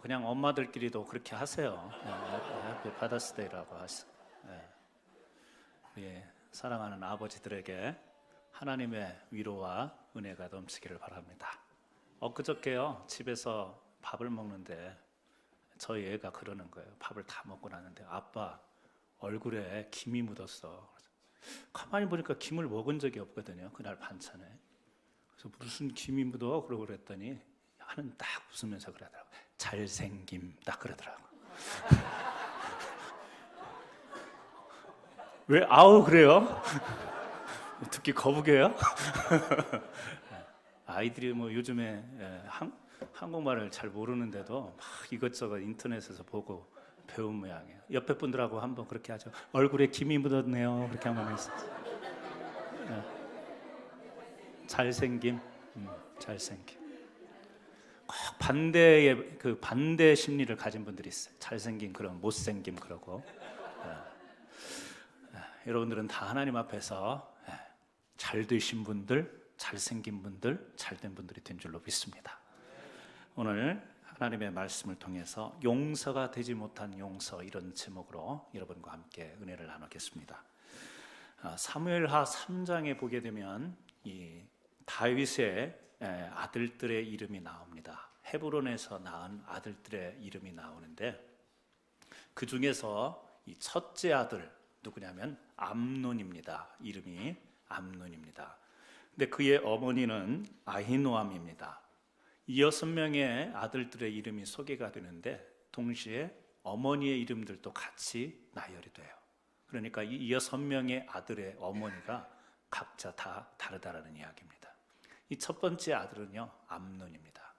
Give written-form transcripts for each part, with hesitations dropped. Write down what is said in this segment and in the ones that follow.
그냥 엄마들끼리도 그렇게 하세요. 해피 파더스데이라고 하시죠. 우리 사랑하는 아버지들에게 하나님의 위로와 은혜가 넘치기를 바랍니다. 엊그저께요, 집에서 밥을 먹는데 저희 애가 그러는 거예요. 밥을 다 먹고 나는데 아빠 얼굴에 김이 묻었어. 가만히 보니까 김을 먹은 적이 없거든요, 그날 반찬에. 그래서 무슨 김이 묻어? 그러고 그랬더니 하는 딱 웃으면서 그러더라고요. 잘생김, 딱 그러더라고요. 왜 아우 그래요? 듣기 거북해요? 아이들이 뭐 요즘에 한국말을 잘 모르는데도 막 이것저것 인터넷에서 보고 배운 모양이에요. 옆에 분들하고 한번 그렇게 하죠. 얼굴에 김이 묻었네요. 그렇게 한번 했어요. 잘생김, 잘생김. 꼭 반대의 그 반대 심리를 가진 분들이 있어요. 잘생김 그런 못생김 그러고. 여러분들은 다 하나님 앞에서 잘 되신 분들, 잘생긴 분들, 잘된 분들이 된 줄로 믿습니다. 오늘 하나님의 말씀을 통해서 용서가 되지 못한 용서, 이런 제목으로 여러분과 함께 은혜를 나누겠습니다. 사무엘하 3장에 보게 되면 이 다윗의 아들들의 이름이 나옵니다. 헤브론에서 낳은 아들들의 이름이 나오는데 그 중에서 이 첫째 아들 누구냐면 암논입니다. 이름이 암논입니다. 근데 그의 어머니는 아히노암입니다. 이 6명의 아들들의 이름이 소개가 되는데 동시에 어머니의 이름들도 같이 나열이 돼요. 그러니까 이 6명의 아들의 어머니가 각자 다 다르다라는 이야기입니다. 이 첫 번째 아들은요, 암논입니다.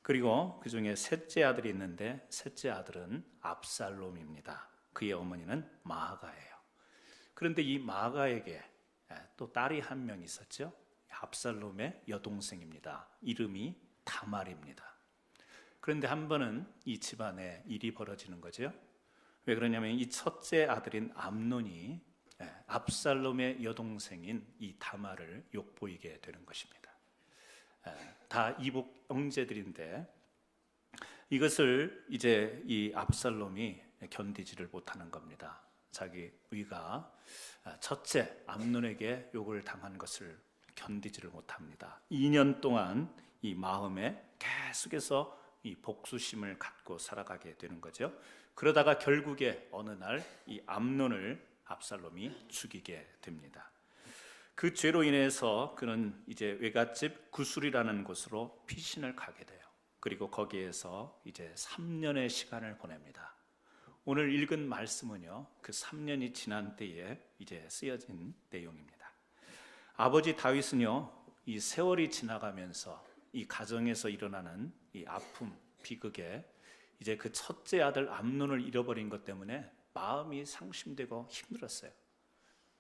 그리고 그 중에 셋째 아들이 있는데 셋째 아들은 압살롬입니다. 그의 어머니는 마아가예요. 그런데 이 마아가에게 또 딸이 한 명 있었죠. 압살롬의 여동생입니다. 이름이 다말입니다. 그런데 한 번은 이 집안에 일이 벌어지는 거죠. 왜 그러냐면 이 첫째 아들인 암논이 압살롬의 여동생인 이 다말을 욕보이게 되는 것입니다. 다 이복 형제들인데 이것을 이제 이 압살롬이 견디지를 못하는 겁니다. 자기 위가 첫째 암논에게 욕을 당한 것을 견디지를 못합니다. 2년 동안 이 마음에 계속해서 이 복수심을 갖고 살아가게 되는 거죠. 그러다가 결국에 어느 날 이 암논을 압살롬이 죽이게 됩니다. 그 죄로 인해서 그는 이제 외갓집 구술이라는 곳으로 피신을 가게 돼요. 그리고 거기에서 이제 3년의 시간을 보냅니다. 오늘 읽은 말씀은요, 그 3년이 지난 때에 이제 쓰여진 내용입니다. 아버지 다윗은요, 이 세월이 지나가면서 이 가정에서 일어나는 이 아픔, 비극에 이제 그 첫째 아들 암논을 잃어버린 것 때문에 마음이 상심되고 힘들었어요.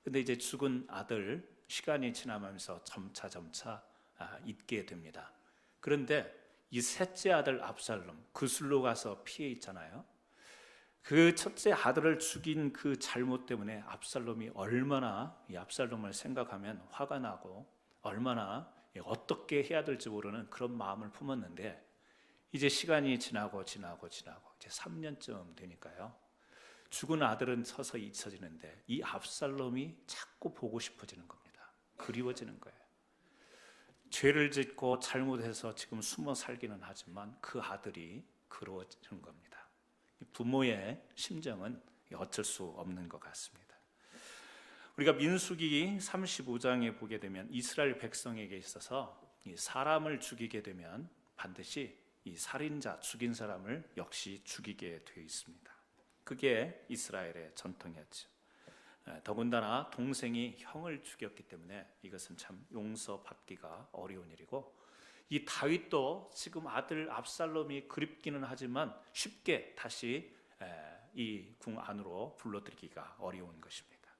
근데 이제 죽은 아들 시간이 지나면서 점차 잊게 됩니다. 그런데 이 셋째 아들 압살롬, 그술로 가서 피해 있잖아요. 그 첫째 아들을 죽인 그 잘못 때문에 압살롬이 얼마나 이 압살롬을 생각하면 화가 나고 얼마나 어떻게 해야 될지 모르는 그런 마음을 품었는데 이제 시간이 지나고 이제 3년쯤 되니까요. 죽은 아들은 서서 잊혀지는데 이 압살롬이 자꾸 보고 싶어지는 겁니다. 그리워지는 거예요. 죄를 짓고 잘못해서 지금 숨어 살기는 하지만 그 아들이 그리워지는 겁니다. 부모의 심정은 어쩔 수 없는 것 같습니다. 우리가 민수기 35장에 보게 되면 이스라엘 백성에게 있어서 이 사람을 죽이게 되면 반드시 이 살인자, 죽인 사람을 역시 죽이게 되어 있습니다. 그게 이스라엘의 전통이었죠. 더군다나 동생이 형을 죽였기 때문에 이것은 참 용서받기가 어려운 일이고 이 다윗도 지금 아들 압살롬이 그립기는 하지만 쉽게 다시 이 궁 안으로 불러들이기가 어려운 것입니다.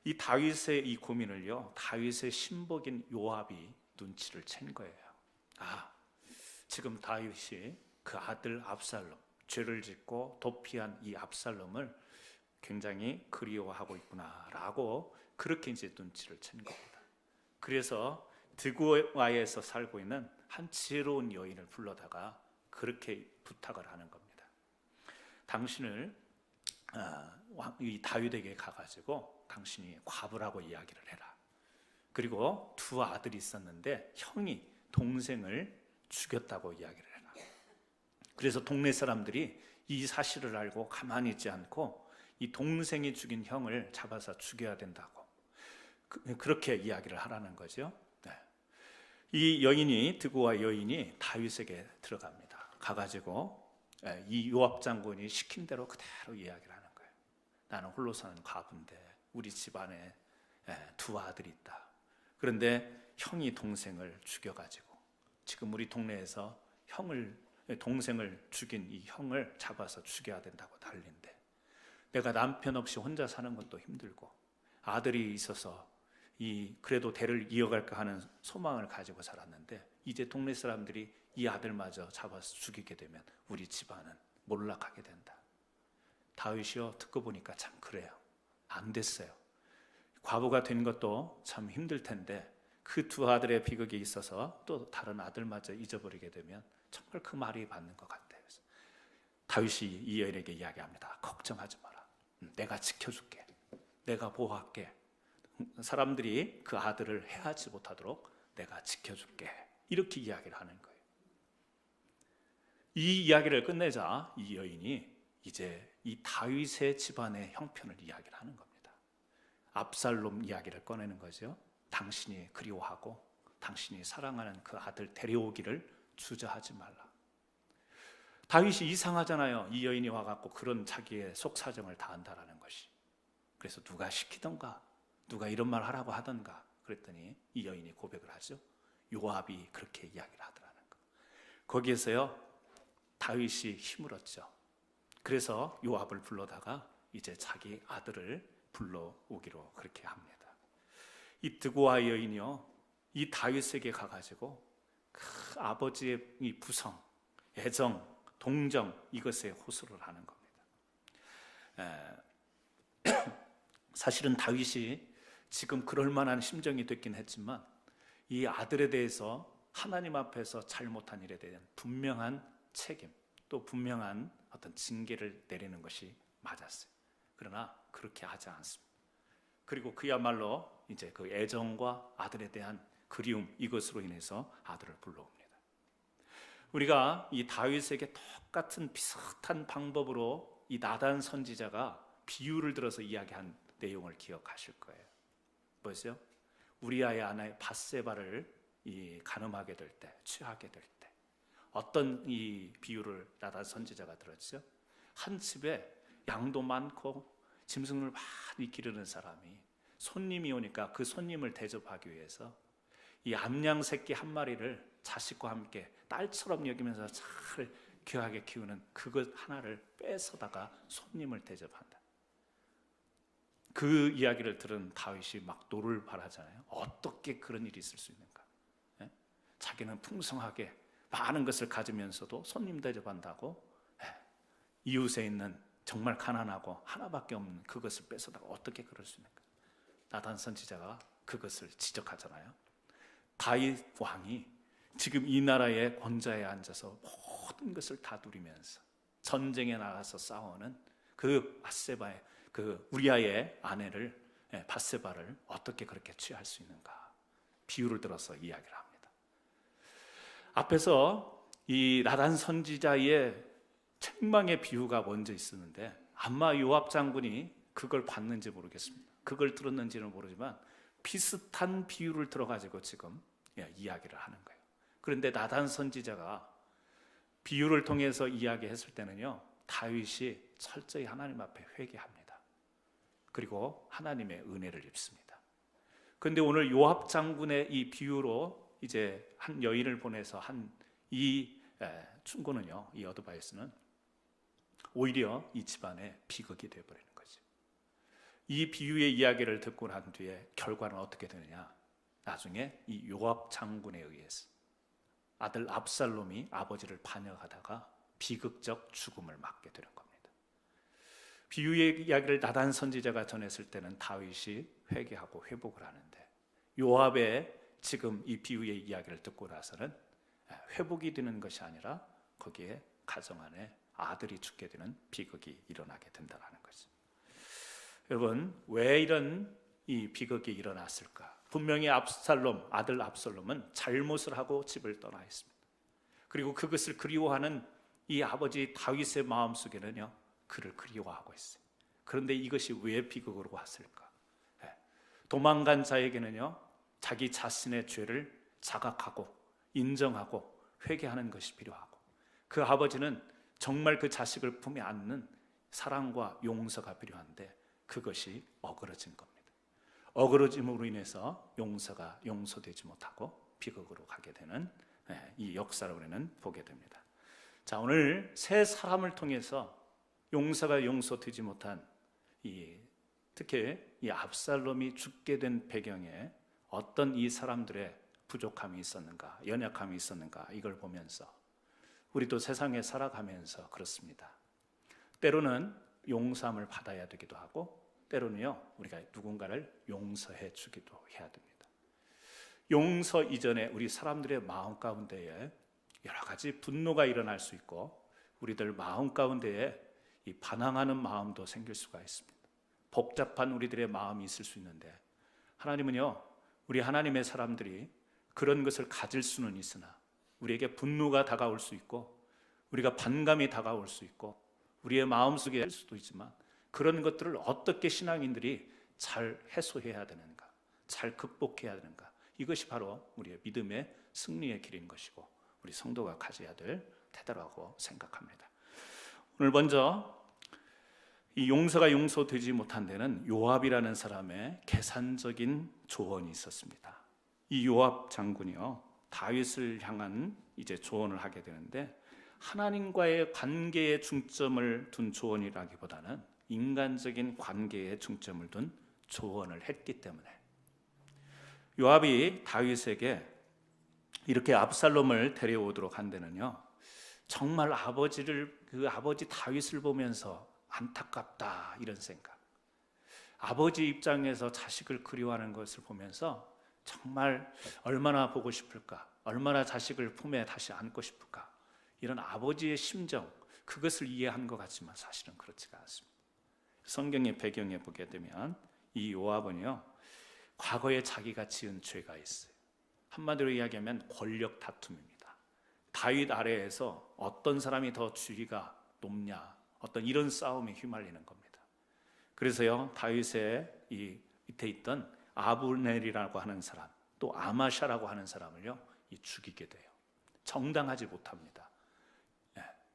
이 다윗의 이 고민을요, 다윗의 신복인 요압이 눈치를 챈 거예요. 지금 다윗이 그 아들 압살롬, 죄를 짓고 도피한 이 압살롬을 굉장히 그리워하고 있구나라고 그렇게 이제 눈치를 챈 겁니다. 그래서 드고아에서 살고 있는 한 지혜로운 여인을 불러다가 그렇게 부탁을 하는 겁니다. 당신을 이 다윗에게 가가지고 당신이 과부라고 이야기를 해라. 그리고 두 아들이 있었는데 형이 동생을 죽였다고 이야기를 해라. 그래서 동네 사람들이 이 사실을 알고 가만히 있지 않고 이 동생이 죽인 형을 잡아서 죽여야 된다고 그렇게 이야기를 하라는 거죠. 네. 이 여인이 드고와 여인이 다윗에게 들어갑니다. 가가지고 이 요압 장군이 시킨 대로 그대로 이야기를 하는 거예요. 나는 홀로 사는 과부인데 우리 집안에 두 아들이 있다. 그런데 형이 동생을 죽여가지고 지금 우리 동네에서 동생을 죽인 이 형을 잡아서 죽여야 된다고 난리인데 내가 남편 없이 혼자 사는 것도 힘들고 아들이 있어서 그래도 대를 이어갈까 하는 소망을 가지고 살았는데 이제 동네 사람들이 이 아들마저 잡아서 죽이게 되면 우리 집안은 몰락하게 된다. 다윗이요, 듣고 보니까 참 그래요. 안 됐어요. 과부가 된 것도 참 힘들 텐데 그 두 아들의 비극이 있어서 또 다른 아들마저 잊어버리게 되면 정말 그 말이 맞는 것 같아요. 다윗이 이 여인에게 이야기합니다. 걱정하지 마라. 내가 지켜줄게. 내가 보호할게. 사람들이 그 아들을 해하지 못하도록 내가 지켜줄게. 이렇게 이야기를 하는 거예요. 이 이야기를 끝내자 이 여인이 이제 이 다윗의 집안의 형편을 이야기를 하는 겁니다. 압살롬 이야기를 꺼내는 거죠. 당신이 그리워하고 당신이 사랑하는 그 아들 데려오기를 주저하지 말라. 다윗이 이상하잖아요. 이 여인이 와갖고 그런 자기의 속사정을 다 안다라는 것이. 그래서 누가 시키던가 누가 이런 말 하라고 하던가 그랬더니 이 여인이 고백을 하죠. 요압이 그렇게 이야기를 하더라는 거. 거기에서요 다윗이 힘을 얻죠. 그래서 요압을 불러다가 이제 자기 아들을 불러오기로 그렇게 합니다. 이 드고아 여인이요 이 다윗에게 가가지고 그 아버지의 이 부성, 애정, 동정 이것에 호소를 하는 겁니다. 사실은 다윗이 지금 그럴 만한 심정이 됐긴 했지만 이 아들에 대해서 하나님 앞에서 잘못한 일에 대한 분명한 책임 또 분명한 어떤 징계를 내리는 것이 맞았어요. 그러나 그렇게 하지 않습니다. 그리고 그야말로 이제 그 애정과 아들에 대한 그리움 이것으로 인해서 아들을 불러옵니다. 우리가 이 다윗에게 똑같은 비슷한 방법으로 이 나단 선지자가 비유를 들어서 이야기한 내용을 기억하실 거예요. 뭐죠? 우리아의 아내 밧세바를 간음하게 될 때, 취하게 될 때 어떤 이 비유를 나단 선지자가 들었죠? 한 집에 양도 많고 짐승을 많이 기르는 사람이 손님이 오니까 그 손님을 대접하기 위해서 이 암양 새끼 한 마리를 자식과 함께 딸처럼 여기면서 잘 귀하게 키우는 그것 하나를 뺏어다가 손님을 대접한다. 그 이야기를 들은 다윗이 막 노를 바라잖아요. 어떻게 그런 일이 있을 수 있는가? 예? 자기는 풍성하게 많은 것을 가지면서도 손님 대접한다고 이웃에 있는 정말 가난하고 하나밖에 없는 그것을 뺏어다가 어떻게 그럴 수 있는가? 나단 선지자가 그것을 지적하잖아요. 다윗 왕이 지금 이 나라의 권좌에 앉아서 모든 것을 다 누리면서 전쟁에 나가서 싸우는 그 밧세바의 그 우리아의 아내를 밧세바를 어떻게 그렇게 취할 수 있는가? 비유를 들어서 이야기를 합니다. 앞에서 이 나단 선지자의 책망의 비유가 먼저 있었는데 아마 요압 장군이 그걸 봤는지 모르겠습니다. 그걸 들었는지는 모르지만 비슷한 비유를 들어가지고 지금 이야기를 하는 거예요. 그런데 나단 선지자가 비유를 통해서 이야기했을 때는요 다윗이 철저히 하나님 앞에 회개합니다. 그리고 하나님의 은혜를 입습니다. 그런데 오늘 요압 장군의 이 비유로 이제 한 여인을 보내서 한 이 충고는요, 이 어드바이스는 오히려 이 집안의 비극이 되어버리는 거죠. 이 비유의 이야기를 듣고 난 뒤에 결과는 어떻게 되느냐? 나중에 이 요압 장군에 의해서 아들 압살롬이 아버지를 반역하다가 비극적 죽음을 맞게 되는 겁니다. 비유의 이야기를 나단 선지자가 전했을 때는 다윗이 회개하고 회복을 하는데 요압의 지금 이 비유의 이야기를 듣고 나서는 회복이 되는 것이 아니라 거기에 가정 안에 아들이 죽게 되는 비극이 일어나게 된다는 거죠. 여러분, 왜 이런 이 비극이 일어났을까? 분명히 아들 압살롬은 잘못을 하고 집을 떠나 있습니다. 그리고 그것을 그리워하는 이 아버지 다윗의 마음속에는요, 그를 그리워하고 있어요. 그런데 이것이 왜 비극으로 왔을까? 도망간 자에게는요, 자기 자신의 죄를 자각하고 인정하고 회개하는 것이 필요하고, 그 아버지는 정말 그 자식을 품에 안는 사랑과 용서가 필요한데 그것이 어그러진 겁니다. 어그러짐으로 인해서 용서되지 못하고 비극으로 가게 되는 이 역사를 우리는 보게 됩니다. 자, 오늘 세 사람을 통해서 용서가 용서되지 못한 특히 이 압살롬이 죽게 된 배경에 어떤 이 사람들의 부족함이 있었는가, 연약함이 있었는가, 이걸 보면서 우리도 세상에 살아가면서 그렇습니다. 때로는 용서함을 받아야 되기도 하고, 때로는요, 우리가 누군가를 용서해 주기도 해야 됩니다. 용서 이전에 우리 사람들의 마음 가운데에 여러 가지 분노가 일어날 수 있고, 우리들 마음 가운데에 이 반항하는 마음도 생길 수가 있습니다. 복잡한 우리들의 마음이 있을 수 있는데, 하나님은요, 우리 하나님의 사람들이 그런 것을 가질 수는 있으나 우리에게 분노가 다가올 수 있고, 우리가 반감이 다가올 수 있고, 우리의 마음속에 할 수도 있지만, 그런 것들을 어떻게 신앙인들이 잘 해소해야 되는가, 잘 극복해야 되는가, 이것이 바로 우리의 믿음의 승리의 길인 것이고, 우리 성도가 가져야 될 태도라고 생각합니다. 오늘 먼저 이 용서가 용서되지 못한 데는 요압이라는 사람의 계산적인 조언이 있었습니다. 이 요압 장군이요, 다윗을 향한 이제 조언을 하게 되는데, 하나님과의 관계에 중점을 둔 조언이라기보다는 인간적인 관계에 중점을 둔 조언을 했기 때문에, 요압이 다윗에게 이렇게 압살롬을 데려오도록 한 데는요, 정말 그 아버지 다윗을 보면서 안타깝다, 이런 생각, 아버지 입장에서 자식을 그리워하는 것을 보면서 정말 얼마나 보고 싶을까, 얼마나 자식을 품에 다시 안고 싶을까, 이런 아버지의 심정, 그것을 이해한 것 같지만 사실은 그렇지가 않습니다. 성경의 배경에 보게 되면 이 요압은요, 과거에 자기가 지은 죄가 있어요. 한마디로 이야기하면 권력 다툼입니다. 다윗 아래에서 어떤 사람이 더 지위가 높냐, 어떤 이런 싸움에 휘말리는 겁니다. 그래서요, 다윗의 이 밑에 있던 아브넬이라고 하는 사람, 또 아마샤라고 하는 사람을요, 죽이게 돼요. 정당하지 못합니다.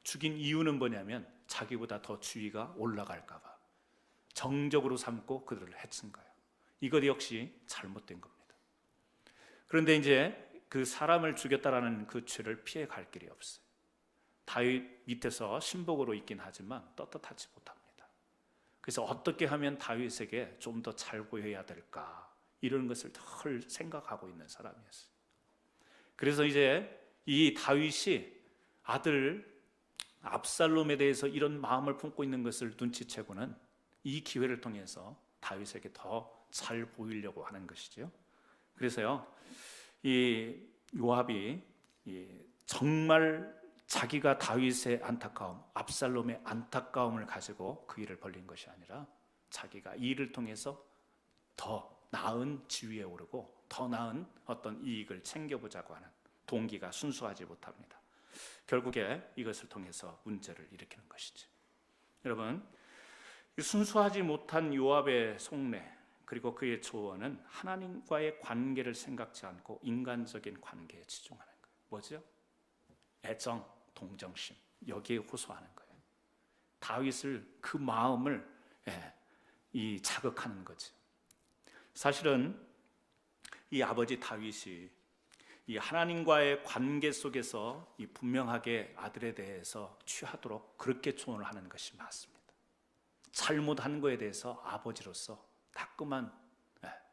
죽인 이유는 뭐냐면 자기보다 더 지위가 올라갈까 봐 정적으로 삼고 그들을 해친 거예요. 이것 역시 잘못된 겁니다. 그런데 이제 그 사람을 죽였다라는 그 죄를 피해 갈 길이 없어요. 다윗 밑에서 신복으로 있긴 하지만 떳떳하지 못합니다. 그래서 어떻게 하면 다윗에게 좀 더 잘 보여야 될까, 이런 것을 덜 생각하고 있는 사람이었어요. 그래서 이제 이 다윗이 아들 압살롬에 대해서 이런 마음을 품고 있는 것을 눈치채고는 이 기회를 통해서 다윗에게 더 잘 보이려고 하는 것이죠. 그래서요, 이 요압이 정말 자기가 다윗의 안타까움, 압살롬의 안타까움을 가지고 그 일을 벌린 것이 아니라 자기가 이 일을 통해서 더 나은 지위에 오르고 더 나은 어떤 이익을 챙겨보자고 하는 동기가 순수하지 못합니다. 결국에 이것을 통해서 문제를 일으키는 것이죠. 여러분, 순수하지 못한 요압의 속내, 그리고 그의 조언은 하나님과의 관계를 생각지 않고 인간적인 관계에 치중하는 거예요. 뭐죠? 애정, 동정심, 여기에 호소하는 거예요. 다윗을, 그 마음을 자극하는 거죠. 사실은 이 아버지 다윗이 이 하나님과의 관계 속에서 이 분명하게 아들에 대해서 취하도록 그렇게 조언을 하는 것이 맞습니다. 잘못한 거에 대해서 아버지로서 따끔한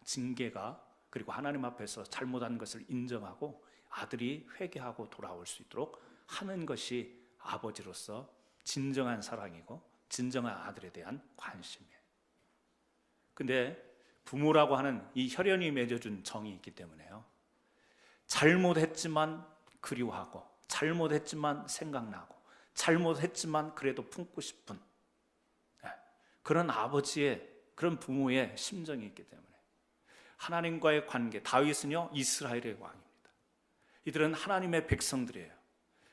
징계가, 그리고 하나님 앞에서 잘못한 것을 인정하고 아들이 회개하고 돌아올 수 있도록 하는 것이 아버지로서 진정한 사랑이고 진정한 아들에 대한 관심이에요. 근데 부모라고 하는 이 혈연이 맺어준 정이 있기 때문에요, 잘못했지만 그리워하고 잘못했지만 생각나고 잘못했지만 그래도 품고 싶은 그런 아버지의, 그런 부모의 심정이 있기 때문에 하나님과의 관계, 다윗은요 이스라엘의 왕입니다. 이들은 하나님의 백성들이에요.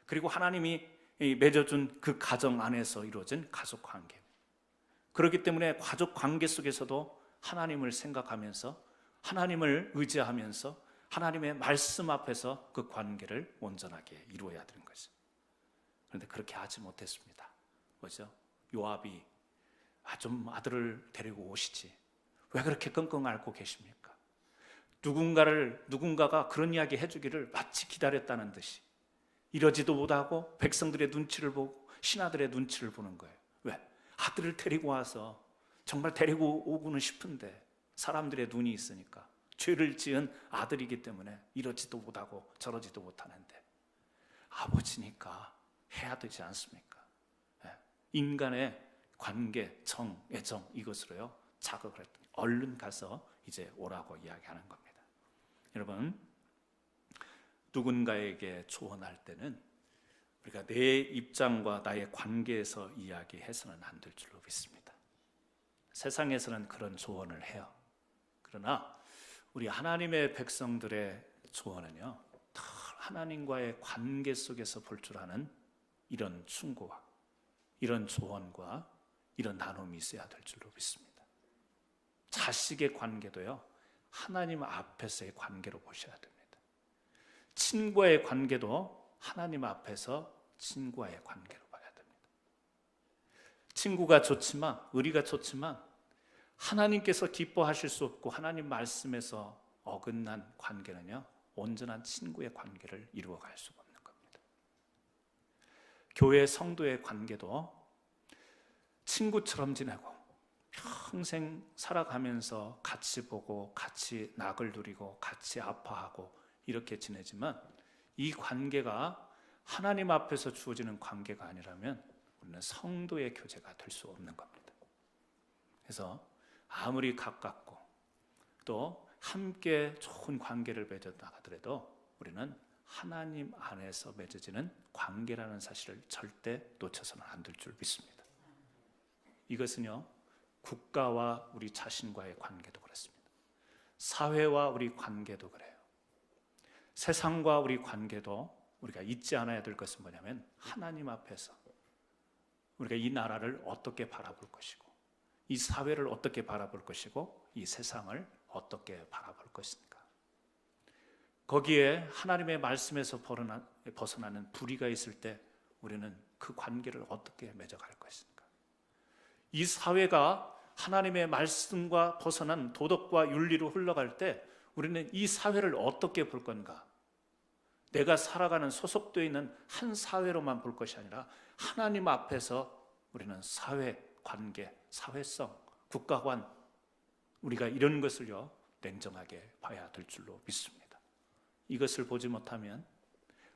그리고 하나님이 맺어준 그 가정 안에서 이루어진 가족 관계, 그렇기 때문에 가족 관계 속에서도 하나님을 생각하면서 하나님을 의지하면서 하나님의 말씀 앞에서 그 관계를 온전하게 이루어야 되는 거죠. 그런데 그렇게 하지 못했습니다. 뭐죠? 요압이 좀 아들을 데리고 오시지, 왜 그렇게 끙끙 앓고 계십니까? 누군가가 그런 이야기 해주기를 마치 기다렸다는 듯이 이러지도 못하고 백성들의 눈치를 보고 신하들의 눈치를 보는 거예요. 왜? 아들을 데리고 와서 정말 데리고 오고는 싶은데 사람들의 눈이 있으니까, 죄를 지은 아들이기 때문에 이러지도 못하고 저러지도 못하는데 아버지니까 해야 되지 않습니까? 인간의 관계, 정, 애정, 이것으로요 자극을 했더니 얼른 가서 이제 오라고 이야기하는 겁니다. 여러분, 누군가에게 조언할 때는 우리가 내 입장과 나의 관계에서 이야기해서는 안 될 줄로 믿습니다. 세상에서는 그런 조언을 해요. 그러나 우리 하나님의 백성들의 조언은요, 다 하나님과의 관계 속에서 볼 줄 아는 이런 충고와 이런 조언과 이런 나눔이 있어야 될 줄로 믿습니다. 자식의 관계도요, 하나님 앞에서의 관계로 보셔야 됩니다. 친구와의 관계도 하나님 앞에서 친구와의 관계로 봐야 됩니다. 친구가 좋지만, 의리가 좋지만 하나님께서 기뻐하실 수 없고 하나님 말씀에서 어긋난 관계는요, 온전한 친구의 관계를 이루어갈 수가 없는 겁니다. 교회 성도의 관계도 친구처럼 지내고 평생 살아가면서 같이 보고 같이 낙을 누리고 같이 아파하고 이렇게 지내지만 이 관계가 하나님 앞에서 주어지는 관계가 아니라면 우리는 성도의 교제가 될 수 없는 겁니다. 그래서 아무리 가깝고 또 함께 좋은 관계를 맺어 나가더라도 우리는 하나님 안에서 맺어지는 관계라는 사실을 절대 놓쳐서는 안 될 줄 믿습니다. 이것은요, 국가와 우리 자신과의 관계도 그렇습니다. 사회와 우리 관계도 그래요. 세상과 우리 관계도 우리가 잊지 않아야 될 것은 뭐냐면 하나님 앞에서 우리가 이 나라를 어떻게 바라볼 것이고 이 사회를 어떻게 바라볼 것이고 이 세상을 어떻게 바라볼 것인가, 거기에 하나님의 말씀에서 벗어나는 불의가 있을 때 우리는 그 관계를 어떻게 맺어갈 것인가, 이 사회가 하나님의 말씀과 벗어난 도덕과 윤리로 흘러갈 때 우리는 이 사회를 어떻게 볼 건가, 내가 살아가는 소속되어 있는 한 사회로만 볼 것이 아니라 하나님 앞에서 우리는 사회 관계, 사회성, 국가관, 우리가 이런 것을요 냉정하게 봐야 될 줄로 믿습니다. 이것을 보지 못하면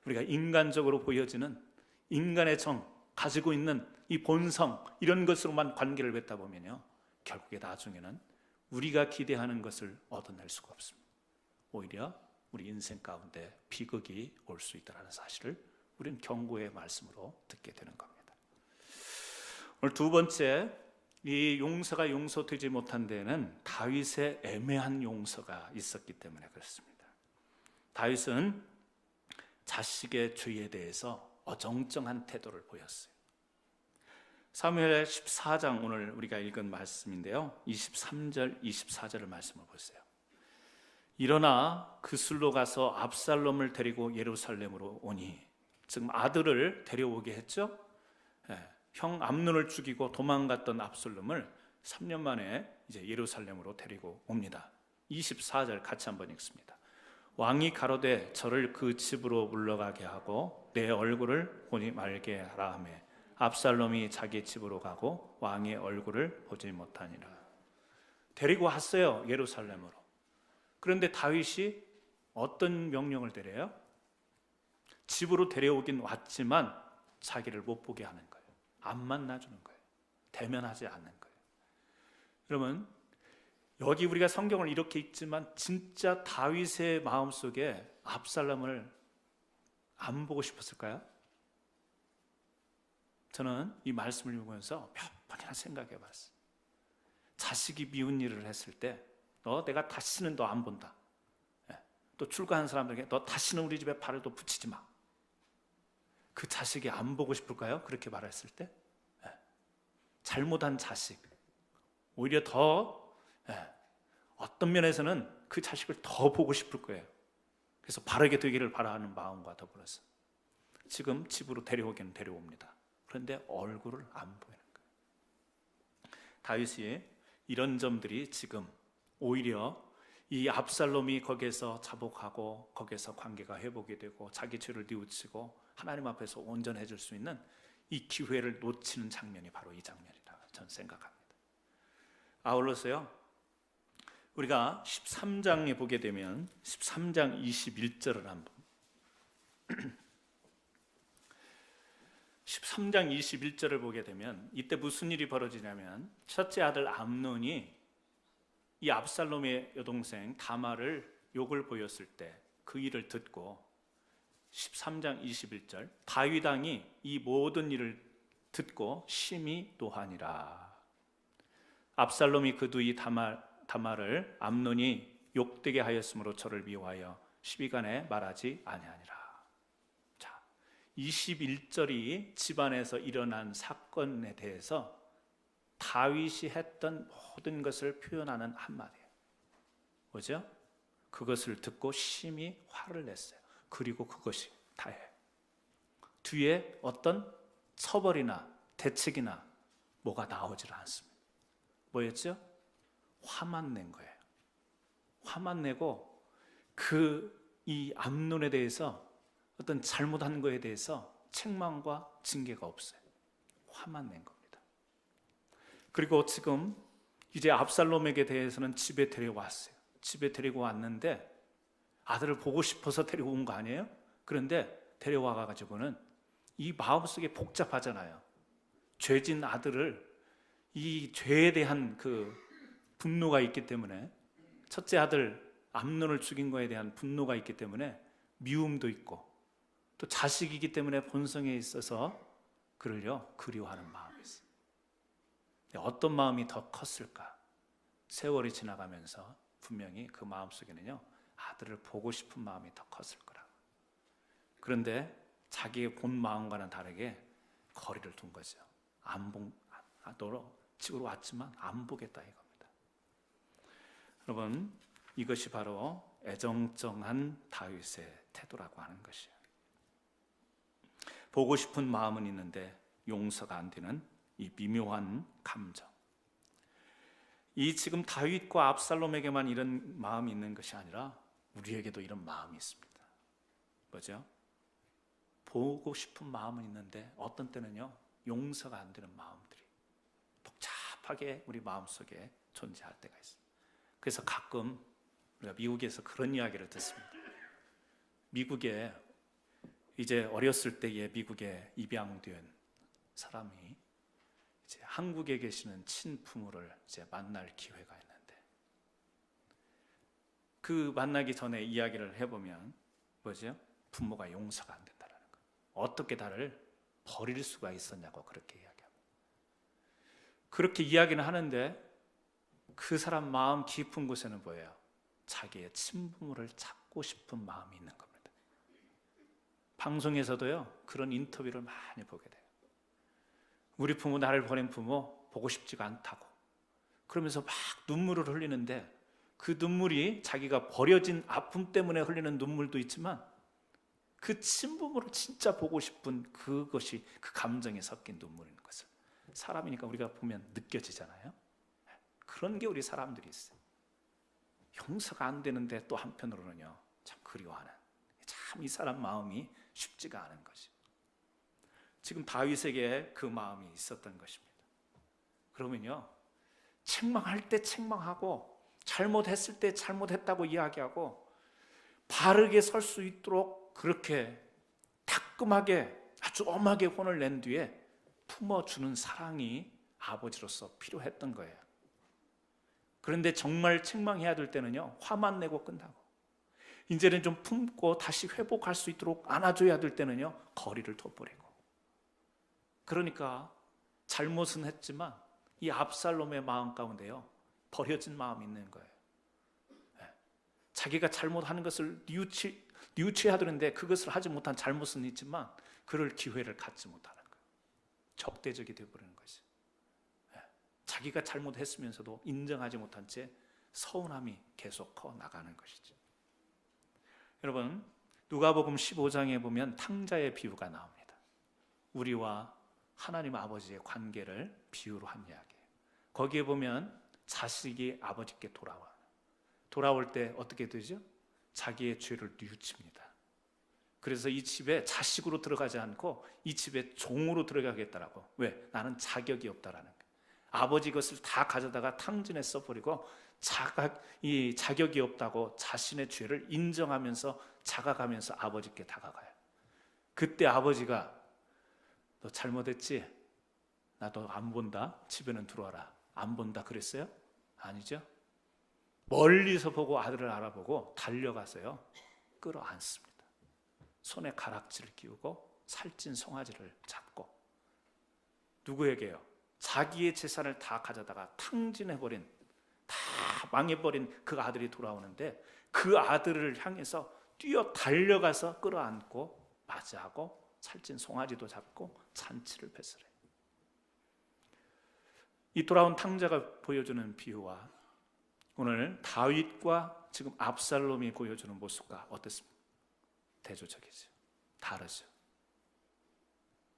우리가 인간적으로 보여지는 인간의 정, 가지고 있는 이 본성, 이런 것으로만 관계를 맺다 보면요 결국에 나중에는 우리가 기대하는 것을 얻어낼 수가 없습니다. 오히려 우리 인생 가운데 비극이 올 수 있다는 사실을 우리는 경고의 말씀으로 듣게 되는 겁니다. 오늘 두 번째, 이 용서가 용서되지 못한 데에는 다윗의 애매한 용서가 있었기 때문에 그렇습니다. 다윗은 자식의 죄에 대해서 어정쩡한 태도를 보였어요. 사무엘 14장, 오늘 우리가 읽은 말씀인데요, 23절, 24절의 말씀을 보세요. 일어나 그술로 가서 압살롬을 데리고 예루살렘으로 오니, 즉 아들을 데려오게 했죠. 형 암논을 죽이고 도망갔던 압살롬을 3년 만에 이제 예루살렘으로 데리고 옵니다. 24절 같이 한번 읽습니다. 왕이 가로되 저를 그 집으로 물러가게 하고 내 얼굴을 보지 말게 하라 하며 압살롬이 자기 집으로 가고 왕의 얼굴을 보지 못하니라. 데리고 왔어요, 예루살렘으로. 그런데 다윗이 어떤 명령을 내려요? 집으로 데려오긴 왔지만 자기를 못 보게 하는 거예요. 안 만나주는 거예요. 대면하지 않는 거예요. 여러분, 여기 우리가 성경을 이렇게 읽지만 진짜 다윗의 마음속에 압살롬을 안 보고 싶었을까요? 저는 이 말씀을 읽으면서 몇 번이나 생각해 봤어요. 자식이 미운 일을 했을 때 내가 다시는 너 안 본다. 또 출가한 사람들에게 너 다시는 우리 집에 발을 또 붙이지 마. 그 자식이 안 보고 싶을까요? 그렇게 말했을 때? 잘못한 자식 오히려 더 어떤 면에서는 그 자식을 더 보고 싶을 거예요. 그래서 바르게 되기를 바라는 마음과 더불어서 지금 집으로 데려오기는 데려옵니다. 그런데 얼굴을 안 보이는 거예요. 다윗이 이런 점들이 지금 오히려 이 압살롬이 거기에서 자복하고 거기에서 관계가 회복이 되고 자기 죄를 뉘우치고 하나님 앞에서 온전해질 수 있는 이 기회를 놓치는 장면이 바로 이 장면이라 저는 생각합니다. 아울러서요, 우리가 13장에 보게 되면 13장 21절을 한번 13장 21절을 보게 되면 이때 무슨 일이 벌어지냐면 첫째 아들 암논이 이 압살롬의 여동생 다말을 욕을 보였을 때 그 일을 듣고 13장 21절 다윗 왕이 이 모든 일을 듣고 심히 노하니라. 압살롬이 그 두 이 다말을 암논이 욕되게 하였으므로 저를 미워하여 시비간에 말하지 아니하니라. 자, 21절이 집안에서 일어난 사건에 대해서 다윗이 했던 모든 것을 표현하는 한마디예요. 뭐죠? 그것을 듣고 심히 화를 냈어요. 그리고 그것이 다예요. 뒤에 어떤 처벌이나 대책이나 뭐가 나오질 않습니다. 뭐였죠? 화만 낸 거예요. 화만 내고 이 암논에 대해서 어떤 잘못한 거에 대해서 책망과 징계가 없어요. 화만 낸 겁니다. 그리고 지금 이제 압살롬에게 대해서는 집에 데려왔어요. 집에 데리고 왔는데 아들을 보고 싶어서 데려온 거 아니에요? 그런데 데려와 가지고는 이 마음속에 복잡하잖아요. 죄진 아들을 이 죄에 대한 그 분노가 있기 때문에 첫째 아들 암논을 죽인 거에 대한 분노가 있기 때문에 미움도 있고 또 자식이기 때문에 본성에 있어서 그를요 그리워하는 마음이 있어요. 어떤 마음이 더 컸을까? 세월이 지나가면서 분명히 그 마음속에는요 아들을 보고 싶은 마음이 더 컸을 거라고. 그런데 자기의 본 마음과는 다르게 거리를 둔 거죠. 너로 집으로 왔지만 안 보겠다 이겁니다. 여러분, 이것이 바로 애정정한 다윗의 태도라고 하는 것이에요. 보고 싶은 마음은 있는데 용서가 안 되는 이 미묘한 감정. 이 지금 다윗과 압살롬에게만 이런 마음이 있는 것이 아니라 우리에게도 이런 마음이 있습니다. 뭐죠? 보고 싶은 마음은 있는데 어떤 때는요 용서가 안 되는 마음들이 복잡하게 우리 마음속에 존재할 때가 있습니다. 그래서 가끔 우리가 미국에서 그런 이야기를 듣습니다. 미국에 이제 어렸을 때에 미국에 입양된 사람이 이제 한국에 계시는 친부모를 이제 만날 기회가 있는데 그 만나기 전에 이야기를 해보면 뭐죠? 부모가 용서가 안 된다는 거. 어떻게 나를 버릴 수가 있었냐고 그렇게 이야기합니다. 그렇게 이야기는 하는데 그 사람 마음 깊은 곳에는 뭐예요? 자기의 친부모를 찾고 싶은 마음이 있는 겁니다. 방송에서도요 그런 인터뷰를 많이 보게 돼요. 우리 부모, 나를 버린 부모 보고 싶지가 않다고 그러면서 막 눈물을 흘리는데 그 눈물이 자기가 버려진 아픔 때문에 흘리는 눈물도 있지만 그 친부모를 진짜 보고 싶은 그것이 그 감정이 섞인 눈물인 것을 사람이니까 우리가 보면 느껴지잖아요. 그런 게 우리 사람들이 있어요. 용서가 안 되는데 또 한편으로는요 참 그리워하는, 참 이 사람 마음이 쉽지가 않은 것이. 지금 다윗에게 그 마음이 있었던 것입니다. 그러면요 책망할 때 책망하고 잘못했을 때 잘못했다고 이야기하고 바르게 설 수 있도록 그렇게 따끔하게 아주 엄하게 혼을 낸 뒤에 품어주는 사랑이 아버지로서 필요했던 거예요. 그런데 정말 책망해야 될 때는요 화만 내고 끝나고 이제는 좀 품고 다시 회복할 수 있도록 안아줘야 될 때는요, 거리를 둬버리고. 그러니까 잘못은 했지만 이 압살롬의 마음 가운데요, 버려진 마음이 있는 거예요. 자기가 잘못하는 것을 뉘우치하려는데 그것을 하지 못한 잘못은 있지만 그럴 기회를 갖지 못하는 거예요. 적대적이 되어버리는 것이. 자기가 잘못했으면서도 인정하지 못한 채 서운함이 계속 커 나가는 것이죠. 여러분, 누가복음 15장에 보면 탕자의 비유가 나옵니다. 우리와 하나님 아버지의 관계를 비유로 한 이야기예요. 거기에 보면 자식이 아버지께 돌아올 때 어떻게 되죠? 자기의 죄를 뉘우칩니다. 그래서 이 집에 자식으로 들어가지 않고 이 집에 종으로 들어가겠다라고. 왜? 나는 자격이 없다라는 거예요. 아버지 것을 다 가져다가 탕진에 써버리고 이 자격이 없다고 자신의 죄를 인정하면서 자각하면서 아버지께 다가가요. 그때 아버지가 너 잘못했지? 나 너 안 본다. 집에는 들어와라. 안 본다 그랬어요? 아니죠. 멀리서 보고 아들을 알아보고 달려가서요, 끌어안습니다. 손에 가락지를 끼우고 살찐 송아지를 잡고. 누구에게요? 자기의 재산을 다 가져다가 탕진해버린, 다 망해버린 그 아들이 돌아오는데 그 아들을 향해서 뛰어 달려가서 끌어안고 맞이하고 살찐 송아지도 잡고 잔치를 베풀어요. 이 돌아온 탕자가 보여주는 비유와 오늘 다윗과 지금 압살롬이 보여주는 모습과 어떻습니까? 대조적이죠. 다르죠.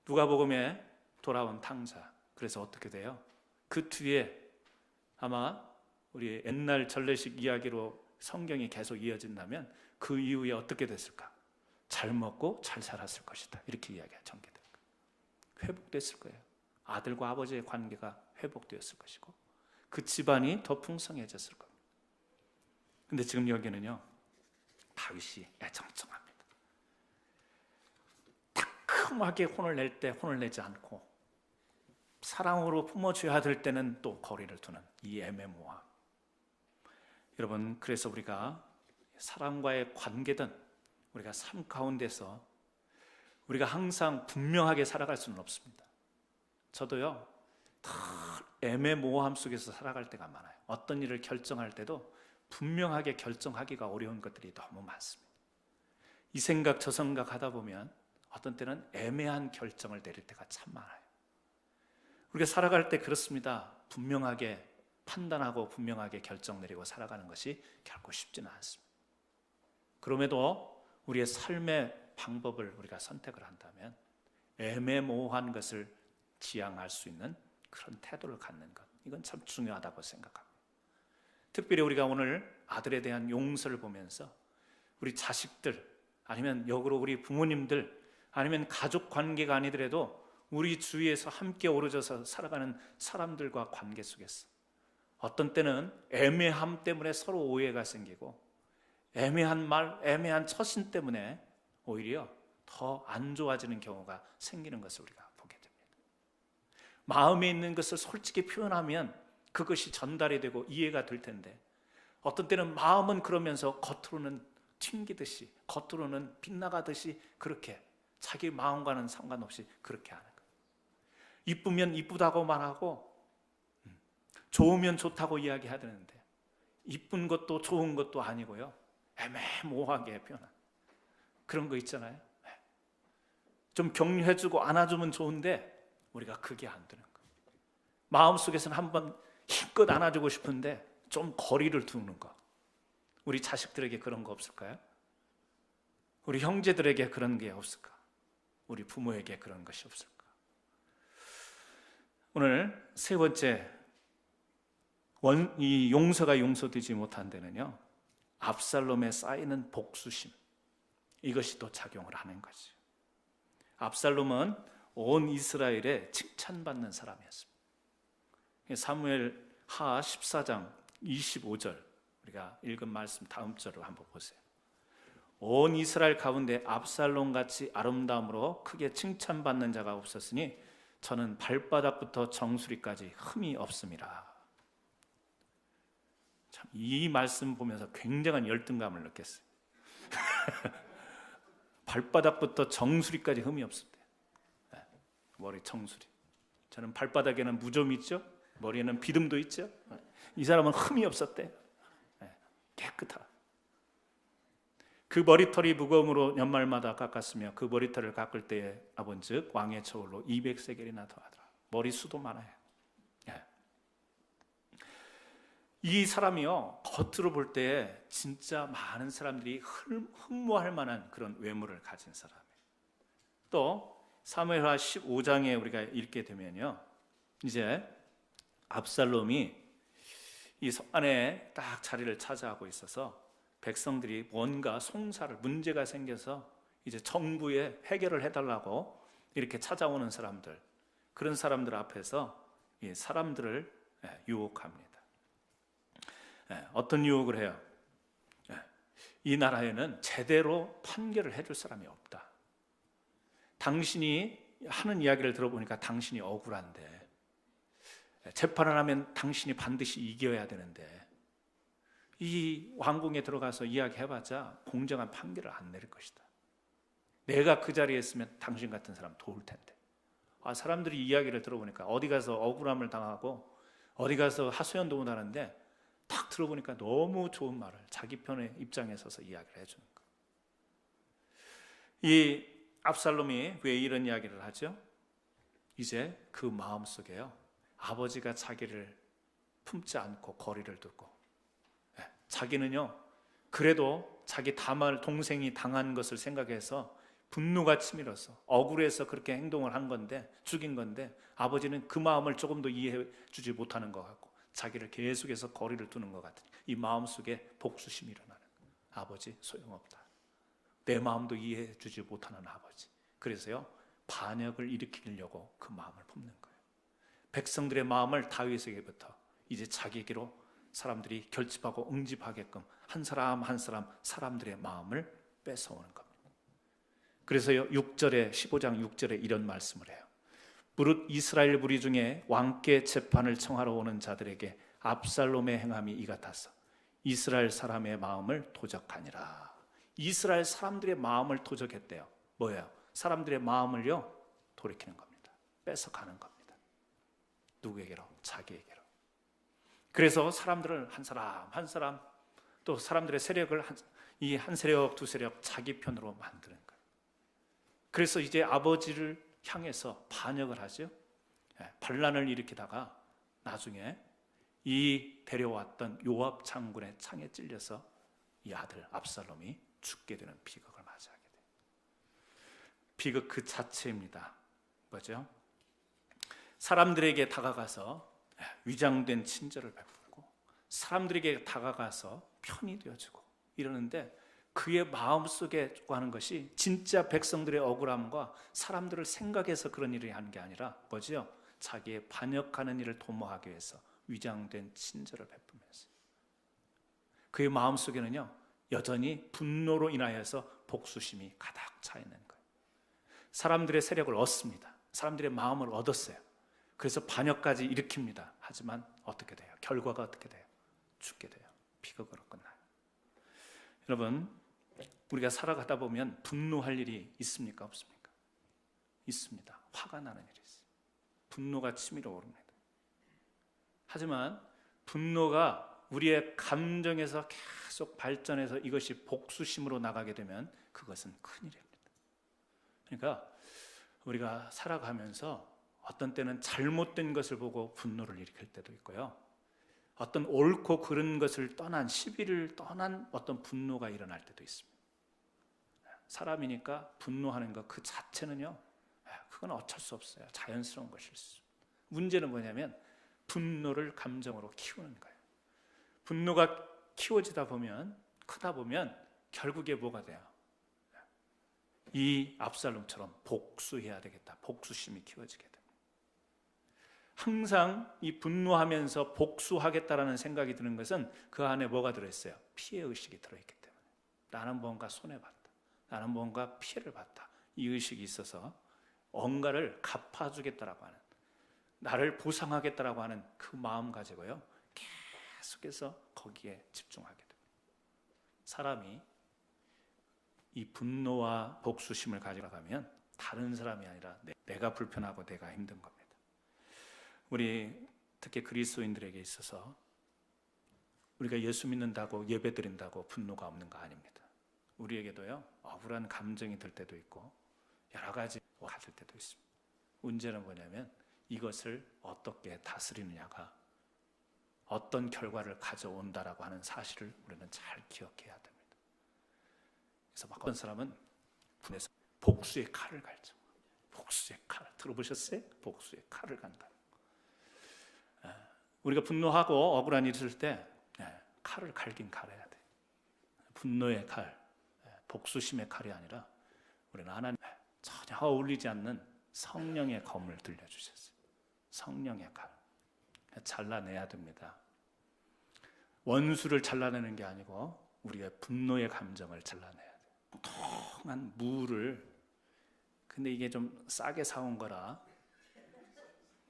누가복음에 돌아온 탕자, 그래서 어떻게 돼요? 그 뒤에 아마 우리 옛날 전래식 이야기로 성경이 계속 이어진다면 그 이후에 어떻게 됐을까? 잘 먹고 잘 살았을 것이다, 이렇게 이야기가 전개될 거예요. 회복됐을 거예요. 아들과 아버지의 관계가 회복되었을 것이고 그 집안이 더 풍성해졌을 겁니다. 근데 지금 여기는요, 다윗이 애정청합니다. 따끔하게 혼을 낼 때 혼을 내지 않고 사랑으로 품어줘야 될 때는 또 거리를 두는 이 애매모호함. 여러분, 그래서 우리가 사람과의 관계든 우리가 삶 가운데서 우리가 항상 분명하게 살아갈 수는 없습니다. 저도요, 다 애매모호함 속에서 살아갈 때가 많아요. 어떤 일을 결정할 때도 분명하게 결정하기가 어려운 것들이 너무 많습니다. 이 생각 저 생각 하다 보면 어떤 때는 애매한 결정을 내릴 때가 참 많아요. 우리가 살아갈 때 그렇습니다. 분명하게 판단하고 분명하게 결정 내리고 살아가는 것이 결코 쉽지는 않습니다. 그럼에도 우리의 삶의 방법을 우리가 선택을 한다면 애매모호한 것을 지향할 수 있는 그런 태도를 갖는 것, 이건 참 중요하다고 생각합니다. 특별히 우리가 오늘 아들에 대한 용서를 보면서 우리 자식들, 아니면 역으로 우리 부모님들, 아니면 가족 관계가 아니더라도 우리 주위에서 함께 어우러져서 살아가는 사람들과 관계 속에서 어떤 때는 애매함 때문에 서로 오해가 생기고 애매한 말, 애매한 처신 때문에 오히려 더 안 좋아지는 경우가 생기는 것을 우리가 보게 됩니다. 마음에 있는 것을 솔직히 표현하면 그것이 전달이 되고 이해가 될 텐데 어떤 때는 마음은 그러면서 겉으로는 튕기듯이, 겉으로는 빗나가듯이 그렇게 자기 마음과는 상관없이 그렇게 하는 거예요. 이쁘면 이쁘다고 말하고 좋으면 좋다고 이야기하는데 이쁜 것도 좋은 것도 아니고요, 애매모호하게 표현한 그런 거 있잖아요. 좀 격려해주고 안아주면 좋은데 우리가 그게 안 되는 거예요. 마음속에서는 한번 힘껏 안아주고 싶은데 좀 거리를 두는 거. 우리 자식들에게 그런 거 없을까요? 우리 형제들에게 그런 게 없을까? 우리 부모에게 그런 것이 없을까? 오늘 세 번째, 이 용서가 용서되지 못한 데는요, 압살롬에 쌓이는 복수심, 이것이 또 작용을 하는 거죠. 압살롬은 온 이스라엘에 칭찬받는 사람이었습니다. 사무엘 하 14장 25절, 우리가 읽은 말씀 다음 절을 한번 보세요. 온 이스라엘 가운데 압살롬같이 아름다움으로 크게 칭찬받는 자가 없었으니 저는 발바닥부터 정수리까지 흠이 없음이라. 참, 이 말씀 보면서 굉장한 열등감을 느꼈어요. 발바닥부터 정수리까지 흠이 없었대. 머리 정수리. 저는 발바닥에는 무좀이 있죠. 머리에는 비듬도 있죠. 이 사람은 흠이 없었대. 깨끗하다. 그 머리털이 무거움으로 연말마다 깎았으며 그 머리털을 깎을 때에 아본즉 왕의 처울로 200세겔이나 더하더라. 머리수도 많아요. 이 사람이요, 겉으로 볼 때 진짜 많은 사람들이 흠모할 만한 그런 외모를 가진 사람이에요. 또 사무엘하 15장에 우리가 읽게 되면요, 이제 압살롬이 이 성 안에 딱 자리를 차지하고 있어서 백성들이 뭔가 문제가 생겨서 이제 정부에 해결을 해달라고 이렇게 찾아오는 사람들, 그런 사람들 앞에서 이 사람들을 유혹합니다. 어떤 유혹을 해요? 이 나라에는 제대로 판결을 해줄 사람이 없다. 당신이 하는 이야기를 들어보니까 당신이 억울한데, 재판을 하면 당신이 반드시 이겨야 되는데 이 왕궁에 들어가서 이야기해봤자 공정한 판결을 안 내릴 것이다. 내가 그 자리에 있으면 당신 같은 사람 도울 텐데. 사람들이 이야기를 들어보니까 어디 가서 억울함을 당하고 어디 가서 하소연도 못하는데 딱 들어보니까 너무 좋은 말을 자기 편의 입장에 서서 이야기를 해주는 거예요. 이 압살롬이 왜 이런 이야기를 하죠? 이제 그 마음속에요, 아버지가 자기를 품지 않고 거리를 두고, 자기는요 그래도 자기 동생이 당한 것을 생각해서 분노가 치밀어서 억울해서 그렇게 행동을 한 건데, 죽인 건데, 아버지는 그 마음을 조금 더 이해해 주지 못하는 것 같고 자기를 계속해서 거리를 두는 것 같은 이 마음속에 복수심이 일어나는 거예요. 아버지 소용없다. 내 마음도 이해해 주지 못하는 아버지. 그래서요 반역을 일으키려고 그 마음을 품는 거예요. 백성들의 마음을 다윗에게부터 이제 자기에게로 사람들이 결집하고 응집하게끔 한 사람 한 사람 사람들의 마음을 뺏어오는 겁니다. 그래서요 15장 6절에 이런 말씀을 해요. 무릇 이스라엘 무리 중에 왕께 재판을 청하러 오는 자들에게 압살롬의 행함이 이 같아서 이스라엘 사람의 마음을 도적하니라. 이스라엘 사람들의 마음을 도적했대요. 뭐예요? 사람들의 마음을요 돌이키는 겁니다. 뺏어가는 겁니다. 누구에게로? 자기에게로. 그래서 사람들을 한 사람 한 사람, 또 사람들의 세력을 이 한 세력 두 세력 자기 편으로 만드는 거예요. 그래서 이제 아버지를 향해서 반역을 하죠. 반란을 일으키다가 나중에 이 데려왔던 요압 장군의 창에 찔려서 이 아들 압살롬이 죽게 되는 비극을 맞이하게 돼요. 비극 그 자체입니다. 뭐죠? 사람들에게 다가가서 위장된 친절을 베풀고 사람들에게 다가가서 편이 되어주고 이러는데, 그의 마음속에 하는 것이 진짜 백성들의 억울함과 사람들을 생각해서 그런 일을 하는 게 아니라 뭐죠? 자기의 반역하는 일을 도모하기 위해서 위장된 친절을 베풀면서 그의 마음속에는요 여전히 분노로 인하여서 복수심이 가득 차 있는 거예요. 사람들의 세력을 얻습니다. 사람들의 마음을 얻었어요. 그래서 반역까지 일으킵니다. 하지만 어떻게 돼요? 결과가 어떻게 돼요? 죽게 돼요. 비극으로 끝나요. 여러분, 우리가 살아가다 보면 분노할 일이 있습니까? 없습니까? 있습니다. 화가 나는 일이 있어요. 분노가 치밀어 오릅니다. 하지만 분노가 우리의 감정에서 계속 발전해서 이것이 복수심으로 나가게 되면 그것은 큰일입니다. 그러니까 우리가 살아가면서 어떤 때는 잘못된 것을 보고 분노를 일으킬 때도 있고요, 어떤 옳고 그른 것을 떠난, 시비를 떠난 어떤 분노가 일어날 때도 있습니다. 사람이니까 분노하는 것 그 자체는요, 그건 어쩔 수 없어요. 자연스러운 것일 수. 문제는 뭐냐면 분노를 감정으로 키우는 거예요. 분노가 키워지다 보면, 크다 보면 결국에 뭐가 돼요? 이 압살롬처럼 복수해야 되겠다. 복수심이 키워지게 됩니다. 항상 이 분노하면서 복수하겠다라는 생각이 드는 것은 그 안에 뭐가 들어있어요? 피해의식이 들어있기 때문에. 나는 뭔가 손해봤다. 나는 뭔가 피해를 봤다. 이 의식이 있어서 뭔가를 갚아주겠다라고 하는, 나를 보상하겠다라고 하는 그 마음 가지고요 계속해서 거기에 집중하게 됩니다. 사람이 이 분노와 복수심을 가지고 가면 다른 사람이 아니라 내가 불편하고 내가 힘든 겁니다. 우리 특히 그리스도인들에게 있어서 우리가 예수 믿는다고 예배 드린다고 분노가 없는 거 아닙니다. 우리에게도요, 억울한 감정이 들 때도 있고 여러 가지 가질 때도 있습니다. 문제는 뭐냐면 이것을 어떻게 다스리느냐가 어떤 결과를 가져온다라고 하는 사실을 우리는 잘 기억해야 됩니다. 그래서 막 어떤 사람은 분해서 복수의 칼을 갈죠. 복수의 칼 들어보셨어요? 복수의 칼을 간다. 우리가 분노하고 억울한 일이 있을 때 칼을 갈긴 갈아야 돼. 분노의 칼, 복수심의 칼이 아니라 우리는 하나님 전혀 어울리지 않는 성령의 검을 들려주셨어요. 성령의 칼 잘라내야 됩니다. 원수를 잘라내는 게 아니고 우리의 분노의 감정을 잘라내야 돼요. 통통한 무를, 근데 이게 좀 싸게 사온 거라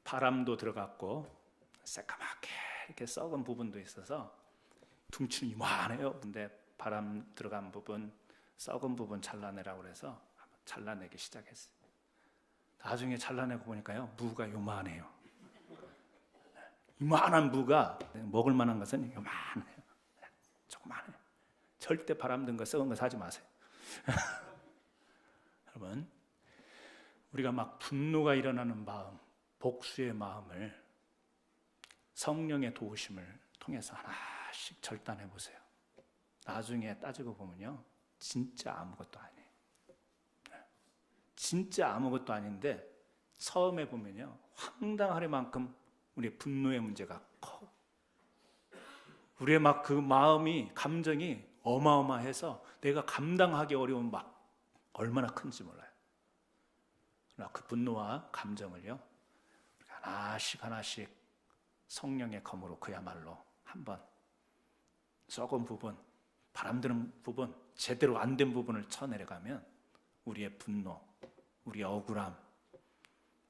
바람도 들어갔고 새까맣게 이렇게 썩은 부분도 있어서 둥치는 이만해요. 근데 바람 들어간 부분, 썩은 부분 잘라내라고 그래서 잘라내기 시작했어요. 나중에 잘라내고 보니까요, 무가 요만해요. 이만한 무가 먹을 만한 것은 요만해요. 조그만해요. 절대 바람 든 거 썩은 거 사지 마세요. 여러분, 우리가 막 분노가 일어나는 마음, 복수의 마음을 성령의 도우심을 통해서 하나씩 절단해 보세요. 나중에 따지고 보면요, 진짜 아무것도 아니에요. 진짜 아무것도 아닌데 처음에 보면요, 황당할 만큼 우리의 분노의 문제가 커. 우리의 막 그 마음이, 감정이 어마어마해서 내가 감당하기 어려운 막 얼마나 큰지 몰라요. 그러나 그 분노와 감정을요, 하나씩 하나씩 성령의 검으로 그야말로 한번 썩은 부분, 바람드는 부분, 제대로 안 된 부분을 쳐내려가면 우리의 분노, 우리의 억울함,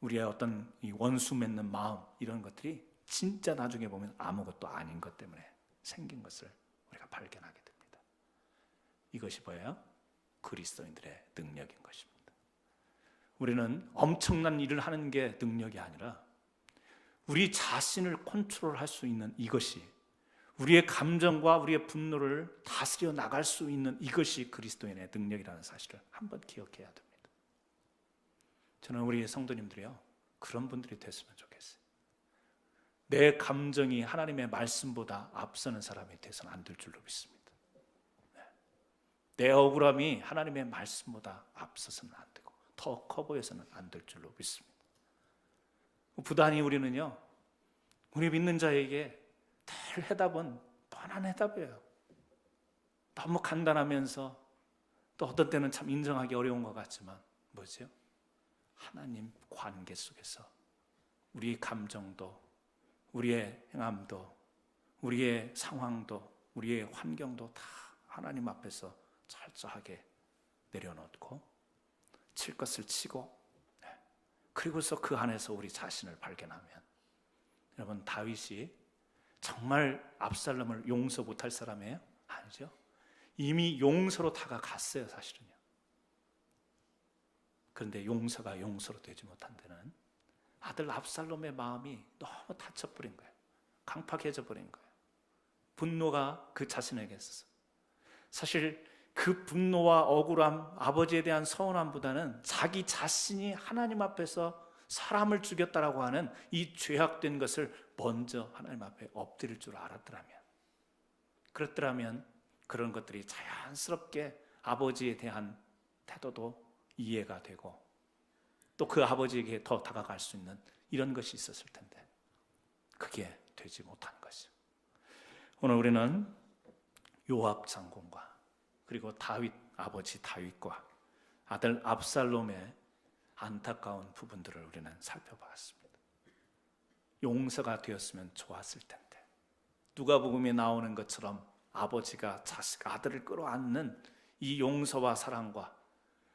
우리의 어떤 이 원수 맺는 마음, 이런 것들이 진짜 나중에 보면 아무것도 아닌 것 때문에 생긴 것을 우리가 발견하게 됩니다. 이것이 뭐예요? 그리스도인들의 능력인 것입니다. 우리는 엄청난 일을 하는 게 능력이 아니라 우리 자신을 컨트롤할 수 있는 이것이, 우리의 감정과 우리의 분노를 다스려 나갈 수 있는 이것이 그리스도인의 능력이라는 사실을 한번 기억해야 됩니다. 저는 우리 성도님들이요, 그런 분들이 됐으면 좋겠어요. 내 감정이 하나님의 말씀보다 앞서는 사람이 돼서는 안 될 줄로 믿습니다. 내 억울함이 하나님의 말씀보다 앞서서는 안 되고 더 커 보여서는 안 될 줄로 믿습니다. 부단히 우리는요, 우리 믿는 자에게 될 해답은 뻔한 해답이에요. 너무 간단하면서 또 어떤 때는 참 인정하기 어려운 것 같지만 뭐죠? 하나님 관계 속에서 우리의 감정도, 우리의 행함도, 우리의 상황도, 우리의 환경도 다 하나님 앞에서 철저하게 내려놓고 칠 것을 치고, 그리고서 그 안에서 우리 자신을 발견하면, 여러분, 다윗이 정말 압살롬을 용서 못할 사람이에요? 아니죠. 이미 용서로 다가갔어요, 사실은요. 그런데 용서가 용서로 되지 못한 데는 아들 압살롬의 마음이 너무 다쳐버린 거예요. 강팍해져 버린 거예요. 분노가 그 자신에게 있어서. 사실 그 분노와 억울함, 아버지에 대한 서운함보다는 자기 자신이 하나님 앞에서 사람을 죽였다라고 하는 이 죄악된 것을 먼저 하나님 앞에 엎드릴 줄 알았더라면, 그렇더라면 그런 것들이 자연스럽게 아버지에 대한 태도도 이해가 되고 또 그 아버지에게 더 다가갈 수 있는 이런 것이 있었을 텐데 그게 되지 못한 것이죠. 오늘 우리는 요압 장군과 그리고 다윗, 아버지 다윗과 아들 압살롬의 안타까운 부분들을 우리는 살펴봤습니다. 용서가 되었으면 좋았을 텐데, 누가복음에 나오는 것처럼 아버지가 아들을 끌어안는 이 용서와 사랑과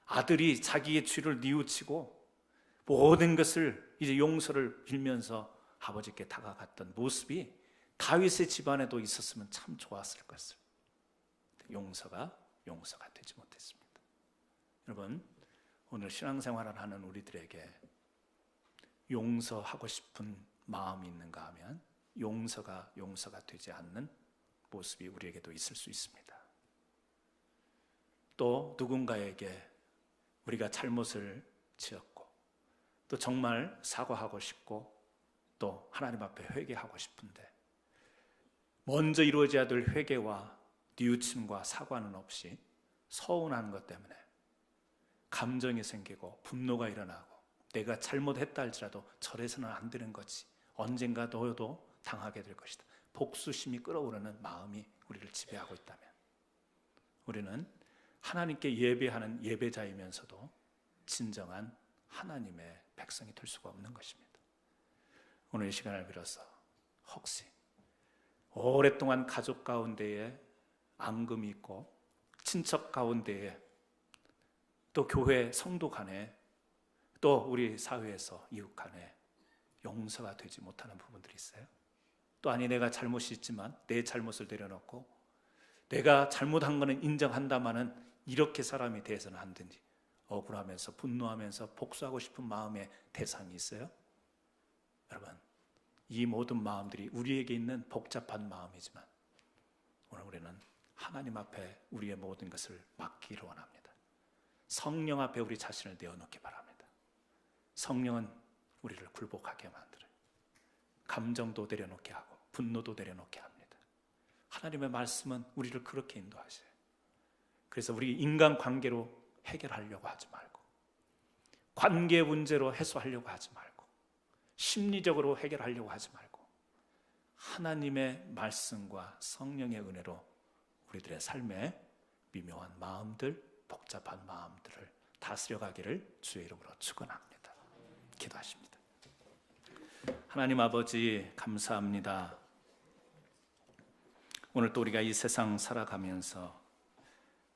아들이 자기의 죄를 뉘우치고 모든 것을 이제 용서를 빌면서 아버지께 다가갔던 모습이 다윗의 집안에도 있었으면 참 좋았을 것을. 용서가 되지 못했습니다. 여러분, 오늘 신앙생활을 하는 우리들에게 용서하고 싶은 마음이 있는가 하면 용서가 되지 않는 모습이 우리에게도 있을 수 있습니다. 또 누군가에게 우리가 잘못을 지었고 또 정말 사과하고 싶고 또 하나님 앞에 회개하고 싶은데 먼저 이루어져야 될 회개와 뉘우침과 사과는 없이 서운한 것 때문에 감정이 생기고 분노가 일어나고 내가 잘못했다 할지라도 저래서는 안 되는 거지, 언젠가 너도 당하게 될 것이다, 복수심이 끓어오르는 마음이 우리를 지배하고 있다면 우리는 하나님께 예배하는 예배자이면서도 진정한 하나님의 백성이 될 수가 없는 것입니다. 오늘 이 시간을 빌어서 혹시 오랫동안 가족 가운데에 앙금이 있고 친척 가운데에 또 교회 성도 간에 또 우리 사회에서 이웃 간에 용서가 되지 못하는 부분들이 있어요. 또 아니 내가 잘못이 있지만 내 잘못을 내려놓고 내가 잘못한 거는 인정한다마는 이렇게 사람이 대해서는 안 된지 억울하면서 분노하면서 복수하고 싶은 마음의 대상이 있어요. 여러분, 이 모든 마음들이 우리에게 있는 복잡한 마음이지만 오늘 우리는 하나님 앞에 우리의 모든 것을 맡기를 원합니다. 성령 앞에 우리 자신을 내어놓기 바랍니다. 성령은 우리를 굴복하게 만들어요. 감정도 내려놓게 하고 분노도 내려놓게 합니다. 하나님의 말씀은 우리를 그렇게 인도하셔요. 그래서 우리 인간관계로 해결하려고 하지 말고 관계 문제로 해소하려고 하지 말고 심리적으로 해결하려고 하지 말고 하나님의 말씀과 성령의 은혜로 우리들의 삶에 미묘한 마음들, 복잡한 마음들을 다스려가기를 주의 이름으로 축원합니다. 기도하십니다. 하나님 아버지, 감사합니다. 오늘 또 우리가 이 세상 살아가면서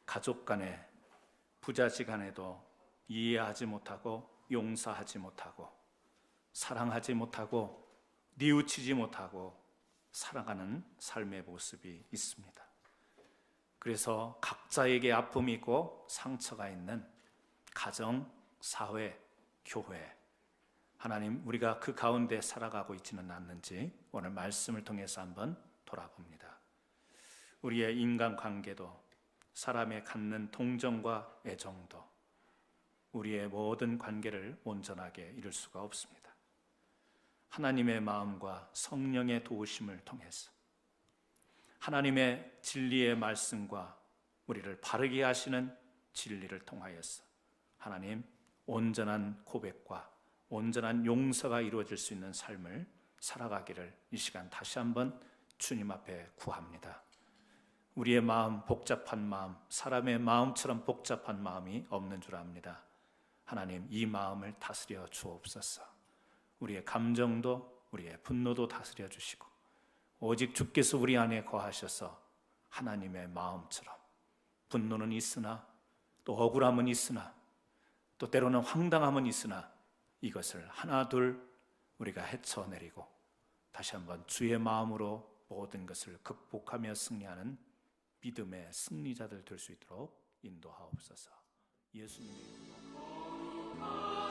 가족 간에 부자지 간에도 이해하지 못하고 용서하지 못하고 사랑하지 못하고 뉘우치지 못하고 살아가는 삶의 모습이 있습니다. 그래서 각자에게 아픔이 있고 상처가 있는 가정, 사회, 교회, 하나님, 우리가 그 가운데 살아가고 있지는 않는지 오늘 말씀을 통해서 한번 돌아봅니다. 우리의 인간관계도 사람의 갖는 동정과 애정도 우리의 모든 관계를 온전하게 이룰 수가 없습니다. 하나님의 마음과 성령의 도우심을 통해서 하나님의 진리의 말씀과 우리를 바르게 하시는 진리를 통하여서 하나님, 온전한 고백과 온전한 용서가 이루어질 수 있는 삶을 살아가기를 이 시간 다시 한번 주님 앞에 구합니다. 우리의 마음, 복잡한 마음, 사람의 마음처럼 복잡한 마음이 없는 줄 압니다. 하나님, 이 마음을 다스려 주옵소서. 우리의 감정도 우리의 분노도 다스려 주시고 오직 주께서 우리 안에 거하셔서 하나님의 마음처럼 분노는 있으나 또 억울함은 있으나 또 때로는 황당함은 있으나 이것을 하나둘 우리가 헤쳐내리고 다시 한번 주의 마음으로 모든 것을 극복하며 승리하는 믿음의 승리자들 될 수 있도록 인도하옵소서. 예수님의 이름으로